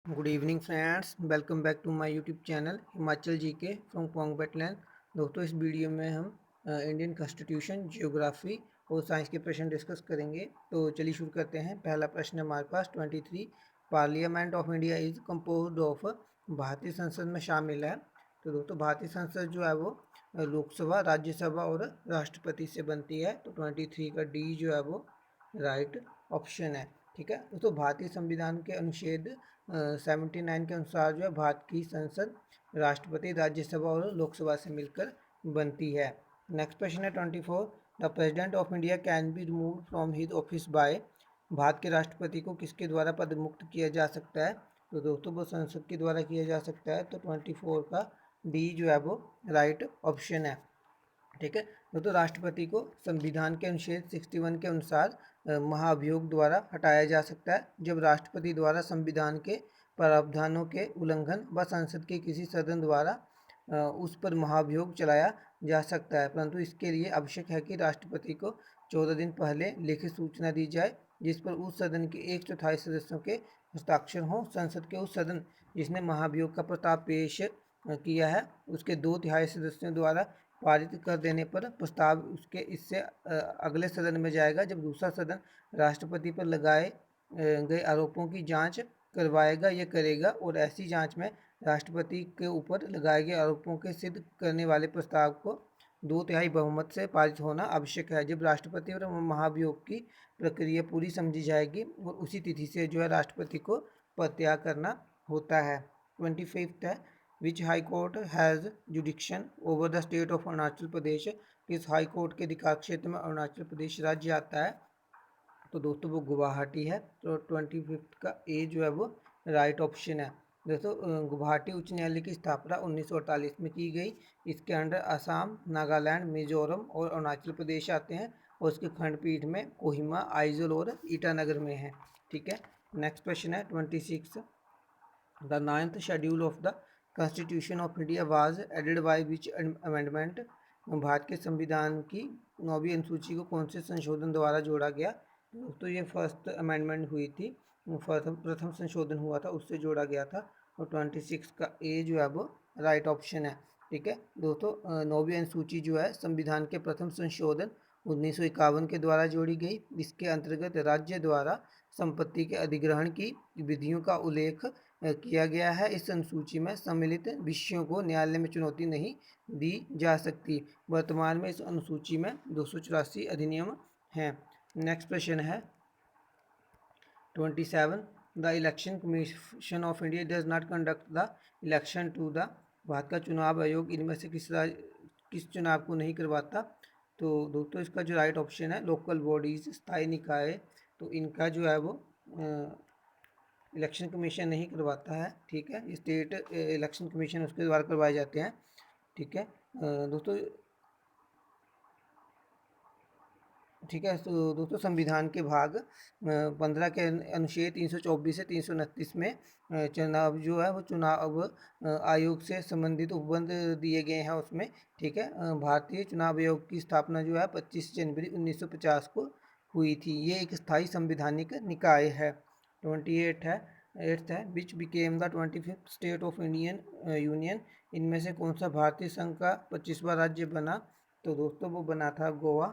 Good evening friends, welcome back to my YouTube channel Himachal GK from Pong wetland. दोस्तों, इस video में हम Indian constitution, geography और science के प्रश्न डिस्कस करेंगे। तो चलिए शुरू करते हैं। पहला प्रश्न हमारे पास 23। Parliament of India is composed of. भारतीय संसद में शामिल है। तो दोस्तों, भारतीय संसद जो है वो लोकसभा, राज्यसभा और राष्ट्रपति से बनती है। तो 23 का डी जो है वो राइट ऑप्शन है। ठीक है दोस्तों, भारतीय संविधान के अनुच्छेद 79 के अनुसार जो है भारत की संसद राष्ट्रपति, राज्यसभा और लोकसभा से मिलकर बनती है। नेक्स्ट क्वेश्चन है 24। The president of India can be remove from his office by. Bharat के राष्ट्रपति को किसके द्वारा पद मुक्त किया जा सकता है? तो दोस्तों, वो संसद के द्वारा किया जा सकता है। तो 24 का डी जो है वो राइट ऑप्शन है। ठीक है दोस्तों, राष्ट्रपति को संविधान के अनुच्छेद 61 के अनुसार महाभियोग द्वारा हटाया जा सकता है जब राष्ट्रपति द्वारा संविधान के प्रावधानों के उल्लंघन व संसद के किसी सदन द्वारा उस पर महाभियोग चलाया जा सकता है, परंतु इसके लिए आवश्यक है कि राष्ट्रपति को 14 दिन पहले लिखित सूचना दी जाए जिस पर उस सदन के 1/4 सदस्यों के हस्ताक्षर हों। संसद के उस सदन जिसने महाभियोग का प्रस्ताव पेश किया है उसके 2/3 सदस्यों द्वारा पारित कर देने पर प्रस्ताव उसके इससे अगले सदन में जाएगा जब दूसरा सदन राष्ट्रपति पर लगाए गए आरोपों की जांच करवाएगा या करेगा, और ऐसी जांच में राष्ट्रपति के ऊपर लगाए गए आरोपों के सिद्ध करने वाले प्रस्ताव को 2/3 बहुमत से पारित होना आवश्यक है। जब राष्ट्रपति और महाभियोग की प्रक्रिया पूरी समझी जाएगी और उसी तिथि से जो है राष्ट्रपति को पदत्याग करना होता है। 25 है, which high court has jurisdiction over the state of Arunachal Pradesh. किस हाई कोर्ट के अधिकार क्षेत्र में अरुणाचल प्रदेश राज्य आता है? तो दोस्तों, वो गुवाहाटी है। तो 25 का ए जो है वो राइट ऑप्शन है। दोस्तों, गुवाहाटी उच्च न्यायालय की स्थापना 1948 में की गई। इसके अंडर असम, नागालैंड, मिजोरम और अरुणाचल प्रदेश आते हैं, और इसके खंडपीठ में कोहिमा, आइजोल और ईटानगर में है। ठीक है, नेक्स्ट क्वेश्चन है 26। The 9th schedule of the constitution of India was added by which amendment. Bharat के संविधान की 9वीं अनुसूची को कौन से संशोधन द्वारा जोड़ा गया? तो ये फर्स्ट अमेंडमेंट हुई थी, प्रथम संशोधन हुआ था, उससे जोड़ा गया था। और 26 का ए जो है वो राइट ऑप्शन है। ठीक है दोस्तों, 9वीं अनुसूची जो है संविधान के प्रथम संशोधन 1951 के द्वारा जोड़ी गई। इसके अंतर्गत राज्य द्वारा संपत्ति के अधिग्रहण की विधियों का उल्लेख किया गया है। इस अनुसूची में सम्मिलित विषयों को न्यायालय में चुनौती नहीं दी जा सकती। वर्तमान में इस अनुसूची में 284 अधिनियम हैं। नेक्स्ट प्रश्न है 27। The election commission of India does not conduct the election to the. Bharat का चुनाव आयोग इनमें से किस चुनाव को नहीं करवाता? तो दोस्तों, इसका जो राइट ऑप्शन है लोकल बॉडीज, स्थायी निकाय, तो इनका जो है वो इलेक्शन कमीशन नहीं करवाता है। ठीक है, स्टेट इलेक्शन कमीशन उसके द्वारा करवाए जाते हैं। ठीक है दोस्तों, ठीक है तो दोस्तों, संविधान के भाग 15 के अनुच्छेद 324 से 329 में चुनाव जो है वो चुनाव आयोग से संबंधित उपबंध दिए गए हैं उसमें। ठीक है, भारतीय चुनाव आयोग की स्थापना जो है 25 जनवरी 1950 को हुई थी। ये एक स्थायी संवैधानिक निकाय है। 28 है, 8th है, which became the 25th state of Indian union. इनमें से कौन सा भारतीय संघ का 25वां राज्य बना? तो दोस्तों, वो बना था गोवा।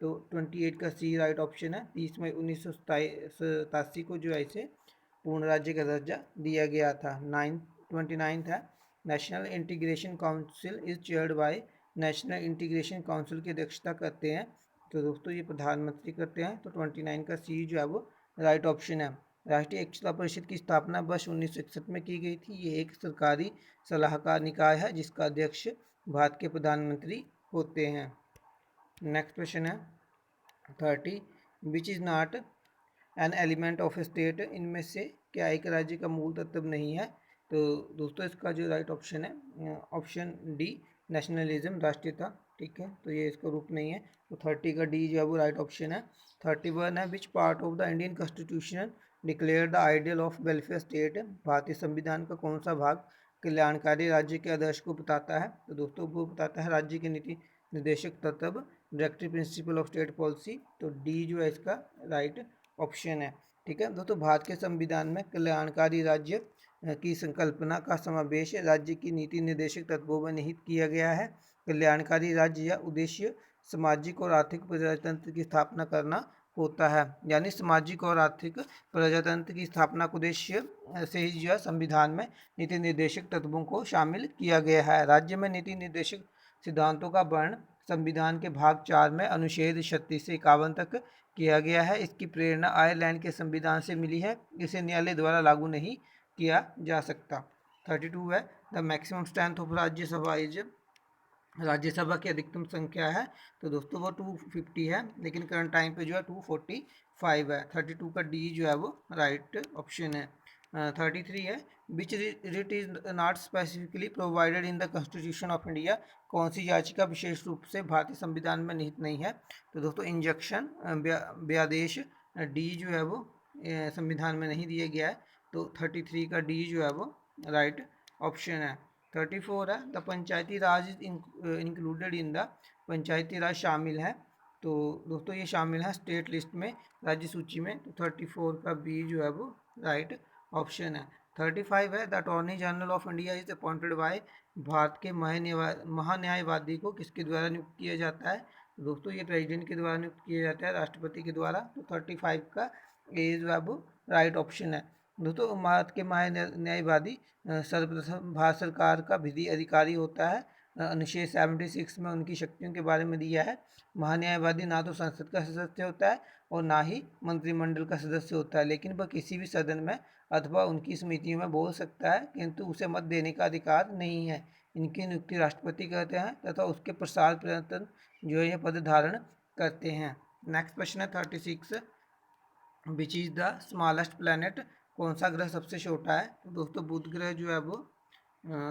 तो 28 का सी राइट ऑप्शन है। 30 मई 1987 को जो है इसे पूर्ण राज्य का दर्जा दिया गया था। 29th है, national integration council is chaired by. National integration council की अध्यक्षता करते हैं तो दोस्तों ये प्रधानमंत्री करते हैं। तो 29 का सी जो है वो राइट ऑप्शन है। राष्ट्रीय एक सलाह परिषद की स्थापना वर्ष 1961 में की गई थी। ये एक सरकारी सलाहकार निकाय है जिसका अध्यक्ष भारत के प्रधानमंत्री होते हैं। नेक्स्ट क्वेश्चन है 30। Which is not an element of state. इनमें से क्या एक राज्य का मूल तत्व नहीं है? तो दोस्तों, इसका जो राइट ऑप्शन है ऑप्शन डी नेशनलिज्म, राष्ट्रीयता। ठीक है, तो ये इसका रूप नहीं है। तो 30 का डी जो है वो राइट ऑप्शन है। 31 है, which part of the Indian constitution declare the ideal of welfare state. भारतीय संविधान का कौन सा भाग कल्याणकारी राज्य के आदर्श को बताता है? तो दोस्तों, वो बताता है राज्य की नीति निर्देशक तत्व, directive principle of state policy. तो डी जो है इसका राइट ऑप्शन है। ठीक है दोस्तों, भारत के संविधान में कल्याणकारी राज्य की संकल्पना का समावेश राज्य की नीति निर्देशक तत्वों में निहित किया गया है। कल्याणकारी राज्य या उद्देश्य सामाजिक और आर्थिक प्रजातंत्र की स्थापना करना होता है। यानी सामाजिक और आर्थिक प्रजातंत्र की स्थापना का उद्देश्य से ही जो है संविधान में नीति निर्देशक तत्वों को शामिल किया गया है। राज्य में नीति निर्देशक सिद्धांतों का वर्णन संविधान के भाग 4 में अनुच्छेद 36 से 51 तक किया गया है। इसकी प्रेरणा आयरलैंड के संविधान से मिली है। इसे न्यायालय द्वारा लागू नहीं किया जा सकता। 32 है the maximum strength of Rajya Sabha is, Rajya Sabha की अधिकतम संख्या है तो दोस्तों वो 250 है, लेकिन करंट टाइम पे जो है 245 है। 32 का डी जो है वो राइट ऑप्शन है। 33 है which writ is not specifically provided in the constitution of India, कौन सी याचिका विशेष रूप से भारतीय संविधान में निहित नहीं है तो दोस्तों इंजक्शन व्यादेश डी जो है वो संविधान में नहीं दिया गया है तो 33 का डी जो है वो राइट ऑप्शन है। 34 है the Panchayati Raj is included in the, Panchayati Raj शामिल है तो दोस्तों ये शामिल है स्टेट लिस्ट में, राज्य सूची में, तो 34 का बी जो है वो राइट ऑप्शन है। 35 है the attorney general of India is appointed by, Bharat के महान्यायवादी को किसके द्वारा नियुक्त किया जाता है तो दोस्तों ये प्रेसिडेंट के द्वारा नियुक्त किया जाता है, राष्ट्रपति के द्वारा। तो 35 का ए जो है वो राइट ऑप्शन है। दोस्तों भारत के महान्यायवादी सर्वप्रथम भारत सरकार का विधि अधिकारी होता है। अनुच्छेद 76 में उनकी शक्तियों के बारे में दिया है। महान्यायवादी ना तो संसद का सदस्य होता है और ना ही मंत्रिमंडल का सदस्य होता है, लेकिन वह किसी भी सदन में अथवा उनकी समितियों में बोल सकता है, किंतु उसे मत देने का अधिकार नहीं है। इनकी नियुक्ति राष्ट्रपति करते हैं तथा उसके प्रसार प्रयत्न जो है पद धारण करते हैं। नेक्स्ट क्वेश्चन है 36 which is the smallest planet, कौन सा ग्रह सबसे छोटा है तो दोस्तों बुध ग्रह जो है वो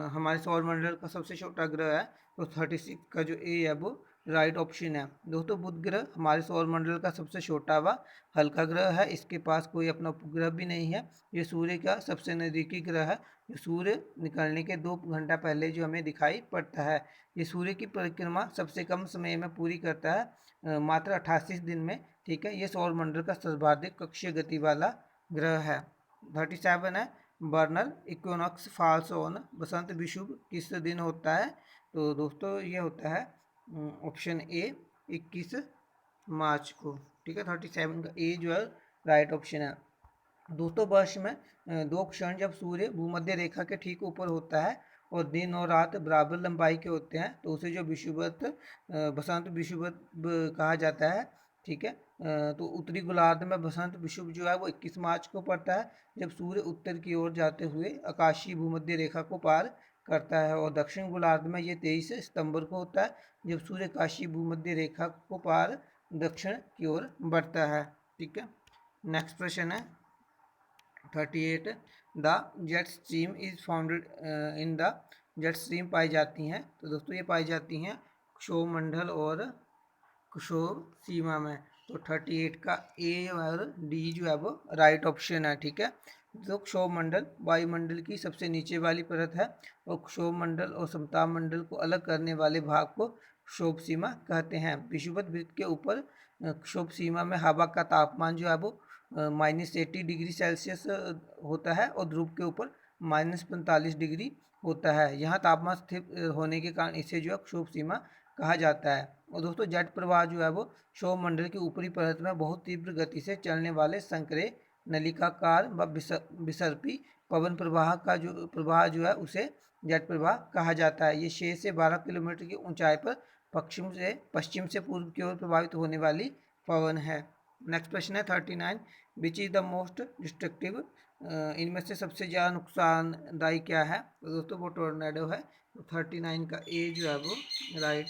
हमारे सौरमंडल का सबसे छोटा ग्रह है तो 36 का जो ए है वो राइट ऑप्शन है। दोस्तों बुध ग्रह हमारे सौरमंडल का सबसे छोटा व हल्का ग्रह है। इसके पास कोई अपना उपग्रह भी नहीं है। ये सूर्य का सबसे नज़दीकी ग्रह है। ये सूर्य निकलने के 2 घंटा पहले जो हमें दिखाई पड़ता है। ये सूर्य की परिक्रमा सबसे कम समय में पूरी करता है, मात्र 88 दिन में। ठीक है, ये सौरमंडल का सर्वाधिक कक्षीय गति वाला ग्रह है। 37 है बर्नर इक्विनॉक्स फॉल्स ऑन, बसंत विषुव किस दिन होता है तो दोस्तों ये होता है ऑप्शन ए 21 मार्च को। ठीक है, 37 का ए जो है राइट ऑप्शन है। दोस्तों वर्ष में 2 क्षण जब सूर्य भूमध्य रेखा के ठीक ऊपर होता है और दिन और रात बराबर लंबाई के होते हैं तो उसे जो विषुवत बसंत विषुवत कहा जाता है। ठीक है, तो उत्तरी गोलार्ध में बसंत विषुव जो है वो 21 मार्च को पड़ता है जब सूर्य उत्तर की ओर जाते हुए आकाशीय भूमध्य रेखा को पार करता है, और दक्षिण गोलार्ध में ये 23 सितंबर को होता है जब सूर्य आकाशीय भूमध्य रेखा को पार दक्षिण की ओर बढ़ता है। ठीक है, नेक्स्ट प्रश्न है 38 the jet stream is founded in the, jet stream पाई जाती हैं तो दोस्तों ये पाई जाती हैं क्षोभमंडल और कुशोभ सीमा में। तो 38 का ए और डी जो है वो राइट ऑप्शन है। ठीक है, तो क्षोभमंडल वायुमंडल की सबसे नीचे वाली परत है और क्षोभमंडल और समताप मंडल को अलग करने वाले भाग को क्षोभ सीमा कहते हैं। विषुवत वृत्त के ऊपर क्षोभ सीमा में हवा का तापमान जो है वो -80 डिग्री सेल्सियस होता है और ध्रुव के ऊपर -45 डिग्री होता है। यहाँ तापमान स्थिर होने के कारण इसे जो है क्षोभ सीमा कहा जाता है। और दोस्तों जेट प्रवाह जो है वो क्षोभमंडल की ऊपरी परत में बहुत तीव्र गति से चलने वाले संकरे नलिकाकार व विसर्पी पवन प्रवाह जो है उसे जेट प्रवाह कहा जाता है। ये 6 से 12 किलोमीटर की ऊंचाई पर पश्चिम से पूर्व की ओर प्रभावित होने वाली पवन है। नेक्स्ट प्रश्न है 39 which is the most destructive, इनमें से सबसे ज़्यादा नुकसानदायी क्या है तो दोस्तों वो टोर्नेडो है। तो 39 का ए जो है वो राइट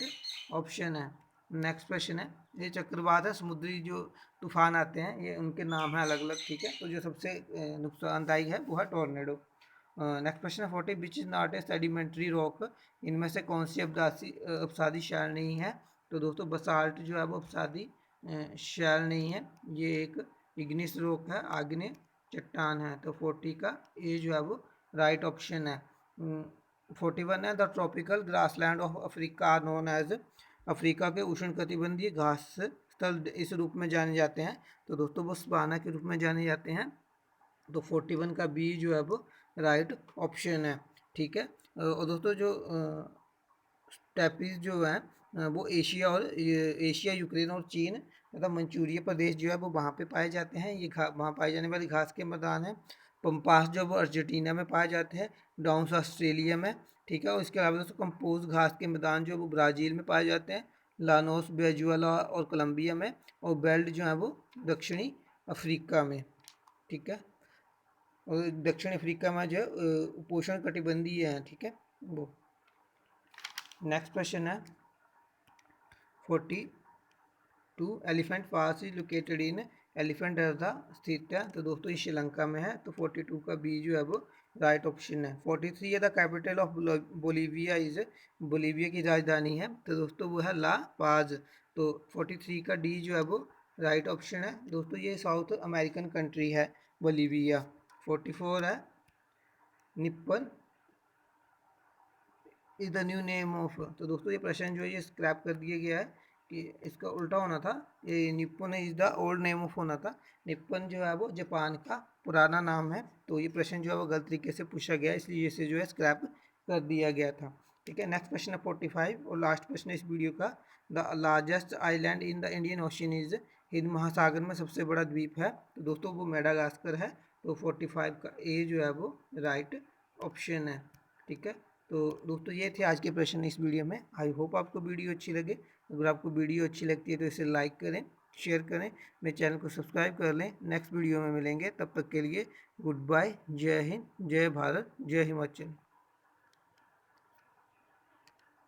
ऑप्शन है। नेक्स्ट क्वेश्चन है ये चक्रवात है, समुद्री जो तूफान आते हैं ये उनके नाम है अलग अलग। ठीक है, तो जो सबसे नुकसानदायी है वो है टोर्नेडो। नेक्स्ट क्वेश्चन है 40 which is not a sedimentary rock, इनमें से कौन सी अपसादी शैल नहीं है तो दोस्तों बसाल्ट जो है वो अपसादी शैल नहीं है, ये एक इग्निस रॉक है, आग्नेय चट्टान है। तो 40 का ए जो है वो राइट ऑप्शन है। 41 है the tropical grassland of Africa known as, Africa के उष्ण कटिबंधीय घास स्थल इस रूप में जाने जाते हैं तो दोस्तों वो सवाना के रूप में जाने जाते हैं। तो 41 का बी जो है वो राइट ऑप्शन है। ठीक है, और दोस्तों जो स्टेपीज जो है वो एशिया और एशिया, यूक्रेन और चीन तथा मंचूरिया प्रदेश जो है वो वहाँ पे पाए जाते हैं। ये वहाँ पाई जाने वाली घास के मैदान है। पम्पास जो वो अर्जेंटीना में पाए जाते हैं, डाउन्स ऑस्ट्रेलिया में। ठीक है, और इसके अलावा दोस्तों कंपोज घास के मैदान जो वो ब्राज़ील में पाए जाते हैं, लानोस, वेजुएला और कोलंबिया में। और बेल्ट जो है वो दक्षिणी अफ्रीका में। ठीक है, और दक्षिण अफ्रीका में जो है उपोष्ण कटिबंधीय है। ठीक है, वो नेक्स्ट क्वेश्चन है 42, elephant pass is located in, elephant delta स्थित है। तो दोस्तों ये श्रीलंका में है, तो 42 का बी जो है वो राइट ऑप्शन है। 43 है the capital of Bolivia is, Bolivia की राजधानी है, तो दोस्तों वो है ला पाज। तो 43 का डी जो है वो राइट ऑप्शन है। दोस्तों ये साउथ अमेरिकन कंट्री है बोलीविया। 44 है Nippon is the new name of, तो दोस्तों ये प्रश्न जो है ये स्क्रैप कर दिया गया है कि इसका उल्टा होना था, ये Nippon is the old name of होना था। निप्पन जो है वो जापान का पुराना नाम है। तो ये प्रश्न जो है वो गलत तरीके से पूछा गया, इसलिए इसे जो है स्क्रैप कर दिया गया था। ठीक है, नेक्स्ट क्वेश्चन है 45 और लास्ट प्रश्न है इस वीडियो का। The largest island in the Indian ocean is, Hind महासागर में सबसे बड़ा द्वीप है, तो दोस्तों वो मेडागास्कर है। तो 45 का ए जो है वो राइट ऑप्शन है। ठीक है, तो दोस्तों ये थे आज के प्रश्न इस वीडियो में। आई होप आपको वीडियो अच्छी लगे। अगर आपको वीडियो अच्छी लगती है तो इसे लाइक करें, शेयर करें, मेरे चैनल को सब्सक्राइब कर लें। नेक्स्ट वीडियो में मिलेंगे, तब तक के लिए गुड बाय, जय हिंद, जय भारत, जय हिमाचल।